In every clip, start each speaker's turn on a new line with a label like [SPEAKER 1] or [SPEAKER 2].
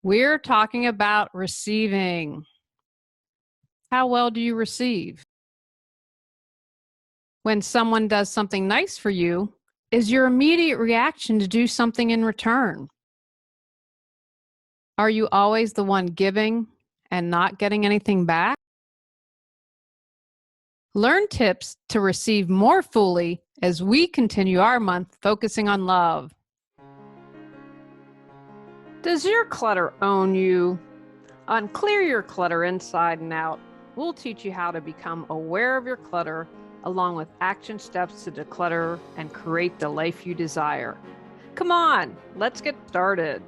[SPEAKER 1] We're talking about receiving. How well do you receive? When someone does something nice for you, is your immediate reaction to do something in return? Are you always the one giving and not getting anything back? Learn tips to receive more fully as we continue our month focusing on love. Does your clutter own you? On Clear Your Clutter Inside and Out, we'll teach you how to become aware of your clutter along with action steps to declutter and create the life you desire. Come on, let's get started.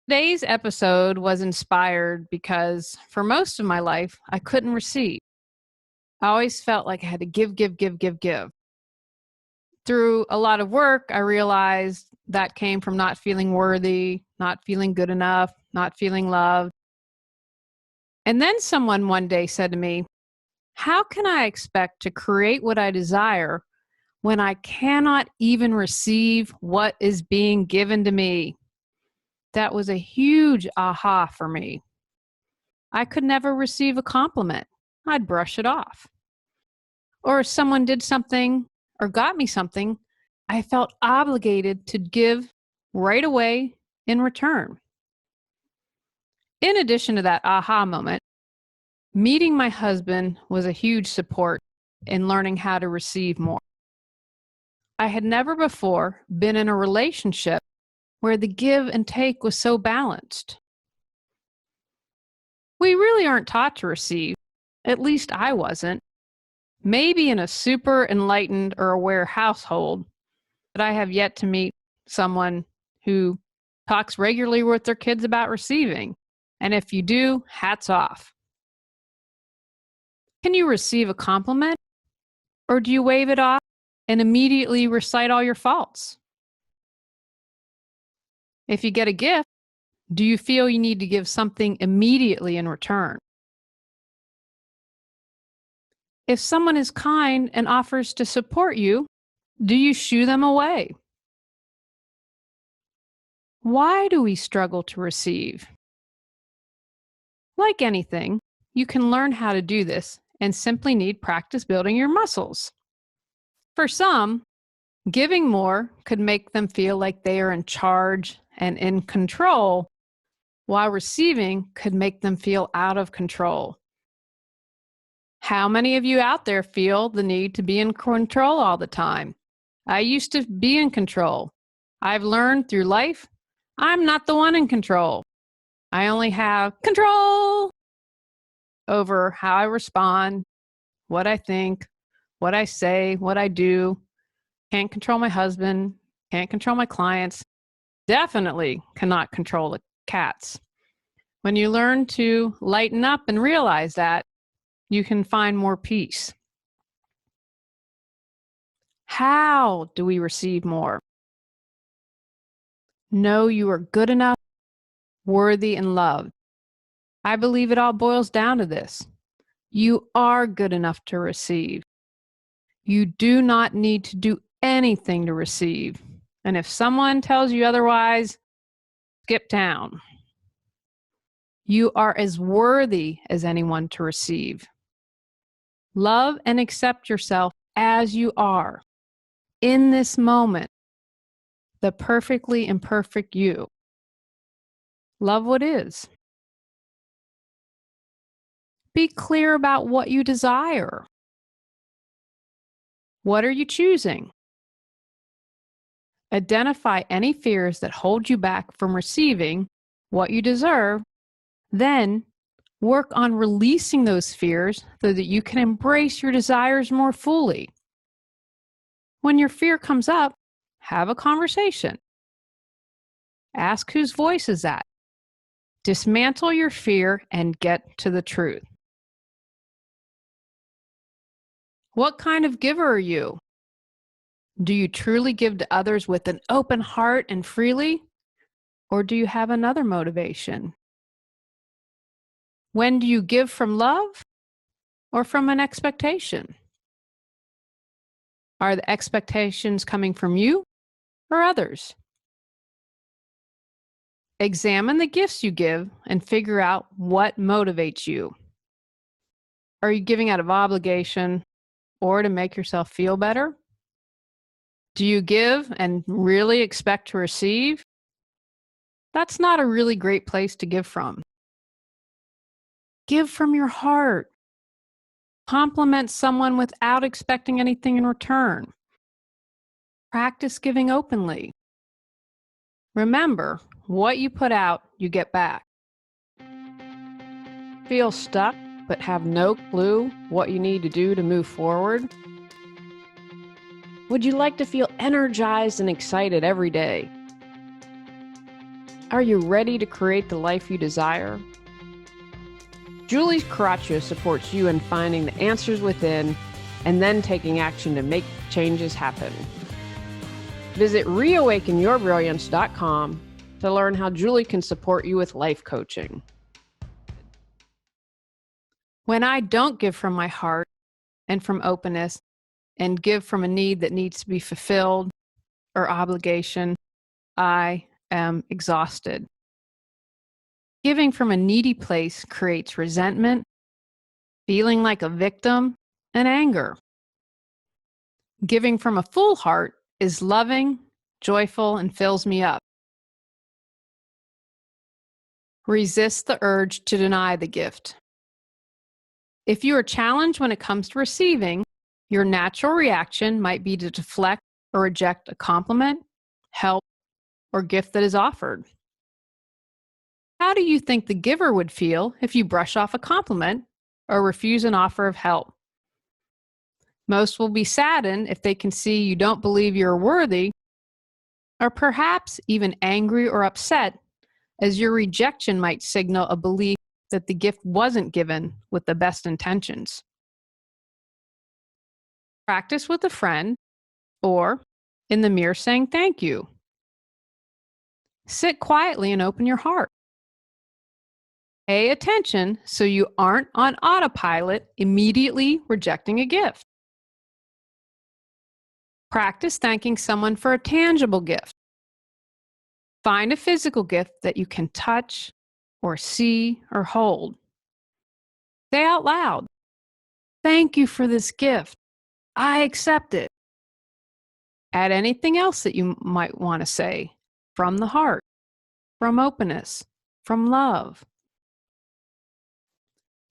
[SPEAKER 1] Today's episode was inspired because for most of my life, I couldn't receive. I always felt like I had to give. Through a lot of work, I realized that came from not feeling worthy, not feeling good enough, not feeling loved. And then someone one day said to me, how can I expect to create what I desire when I cannot even receive what is being given to me? That was a huge aha for me. I could never receive a compliment. I'd brush it off. Or if someone did something or got me something, I felt obligated to give right away in return. In addition to that aha moment, meeting my husband was a huge support in learning how to receive more. I had never before been in a relationship where the give and take was so balanced. We really aren't taught to receive, at least I wasn't. Maybe in a super enlightened or aware household, but I have yet to meet someone who talks regularly with their kids about receiving. And if you do, hats off. Can you receive a compliment? Or do you wave it off and immediately recite all your faults? If you get a gift, do you feel you need to give something immediately in return? If someone is kind and offers to support you, do you shoo them away? Why do we struggle to receive? Like anything, you can learn how to do this and simply need practice building your muscles. For some, giving more could make them feel like they are in charge and in control, while receiving could make them feel out of control. How many of you out there feel the need to be in control all the time? I used to be in control. I've learned through life, I'm not the one in control. I only have control over how I respond, what I think, what I say, what I do. Can't control my husband, can't control my clients, definitely cannot control the cats. When you learn to lighten up and realize that, you can find more peace. How do we receive more? Know you are good enough, worthy, and loved. I believe it all boils down to this. You are good enough to receive. You do not need to do anything to receive. And if someone tells you otherwise, skip town. You are as worthy as anyone to receive. Love and accept yourself as you are in this moment, the perfectly imperfect you. Love what is. Be clear about what you desire. What are you choosing? Identify any fears that hold you back from receiving what you deserve. Then work on releasing those fears so that you can embrace your desires more fully. When your fear comes up, have a conversation. Ask whose voice is that. Dismantle your fear and get to the truth. What kind of giver are you? Do you truly give to others with an open heart and freely? Or do you have another motivation? When do you give from love or from an expectation? Are the expectations coming from you or others? Examine the gifts you give and figure out what motivates you. Are you giving out of obligation or to make yourself feel better? Do you give and really expect to receive? That's not a really great place to give from. Give from your heart. Compliment someone without expecting anything in return. Practice giving openly. Remember, what you put out, you get back. Feel stuck but have no clue what you need to do to move forward? Would you like to feel energized and excited every day? Are you ready to create the life you desire? Julie Coraccio supports you in finding the answers within and then taking action to make changes happen. Visit reawakenyourbrilliance.com to learn how Julie can support you with life coaching. When I don't give from my heart and from openness and give from a need that needs to be fulfilled or obligation, I am exhausted. Giving from a needy place creates resentment, feeling like a victim, and anger. Giving from a full heart is loving, joyful, and fills me up. Resist the urge to deny the gift. If you are challenged when it comes to receiving, your natural reaction might be to deflect or reject a compliment, help, or gift that is offered. How do you think the giver would feel if you brush off a compliment or refuse an offer of help? Most will be saddened if they can see you don't believe you're worthy, or perhaps even angry or upset, as your rejection might signal a belief that the gift wasn't given with the best intentions. Practice with a friend or in the mirror saying thank you. Sit quietly and open your heart. Pay attention so you aren't on autopilot immediately rejecting a gift. Practice thanking someone for a tangible gift. Find a physical gift that you can touch or see or hold. Say out loud, "Thank you for this gift. I accept it." Add anything else that you might want to say from the heart, from openness, from love.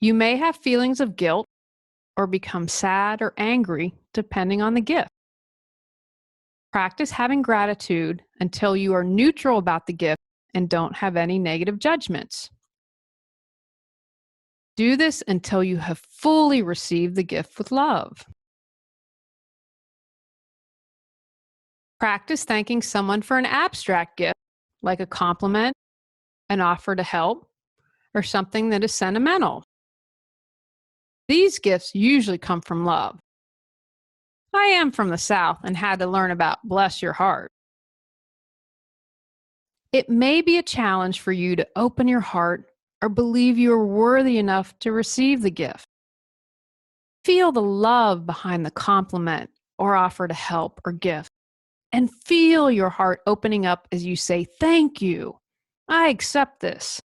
[SPEAKER 1] You may have feelings of guilt or become sad or angry depending on the gift. Practice having gratitude until you are neutral about the gift and don't have any negative judgments. Do this until you have fully received the gift with love. Practice thanking someone for an abstract gift, like a compliment, an offer to help, or something that is sentimental. These gifts usually come from love. I am from the South and had to learn about bless your heart. It may be a challenge for you to open your heart or believe you are worthy enough to receive the gift. Feel the love behind the compliment or offer to help or gift, and feel your heart opening up as you say, "Thank you. I accept this."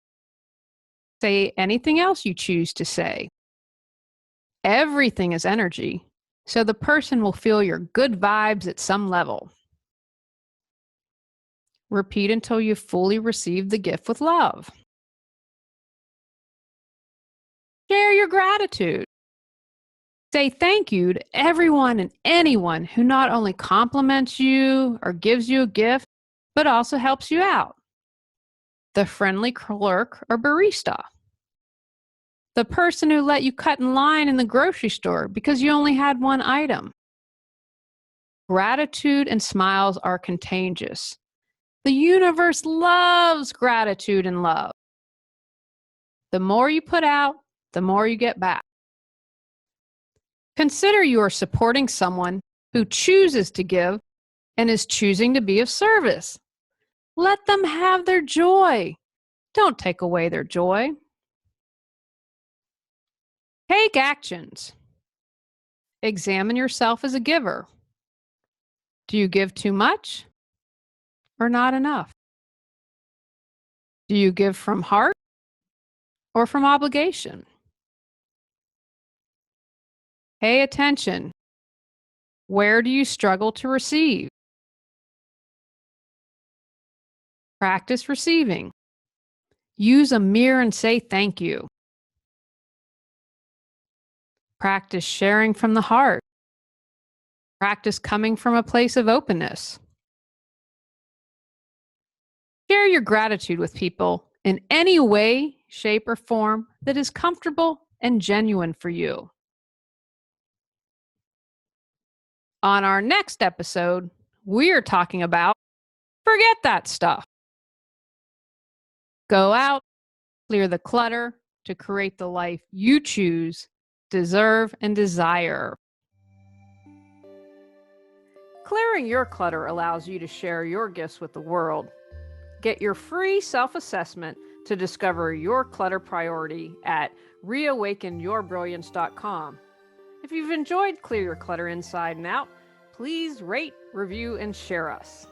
[SPEAKER 1] Say anything else you choose to say. Everything is energy, so the person will feel your good vibes at some level. Repeat until you fully receive the gift with love. Share your gratitude. Say thank you to everyone and anyone who not only compliments you or gives you a gift, but also helps you out. The friendly clerk or barista. The person who let you cut in line in the grocery store because you only had one item. Gratitude and smiles are contagious. The universe loves gratitude and love. The more you put out, the more you get back. Consider you are supporting someone who chooses to give and is choosing to be of service. Let them have their joy. Don't take away their joy. Take actions. Examine yourself as a giver. Do you give too much or not enough? Do you give from heart or from obligation? Pay attention. Where do you struggle to receive? Practice receiving. Use a mirror and say thank you. Practice sharing from the heart. Practice coming from a place of openness. Share your gratitude with people in any way, shape, or form that is comfortable and genuine for you. On our next episode, we are talking about forget that stuff. Go out, clear the clutter to create the life you choose, deserve, and desire. Clearing your clutter allows you to share your gifts with the world. Get your free self-assessment to discover your clutter priority at reawakenyourbrilliance.com. If you've enjoyed Clear Your Clutter Inside and Out, please rate, review, and share us.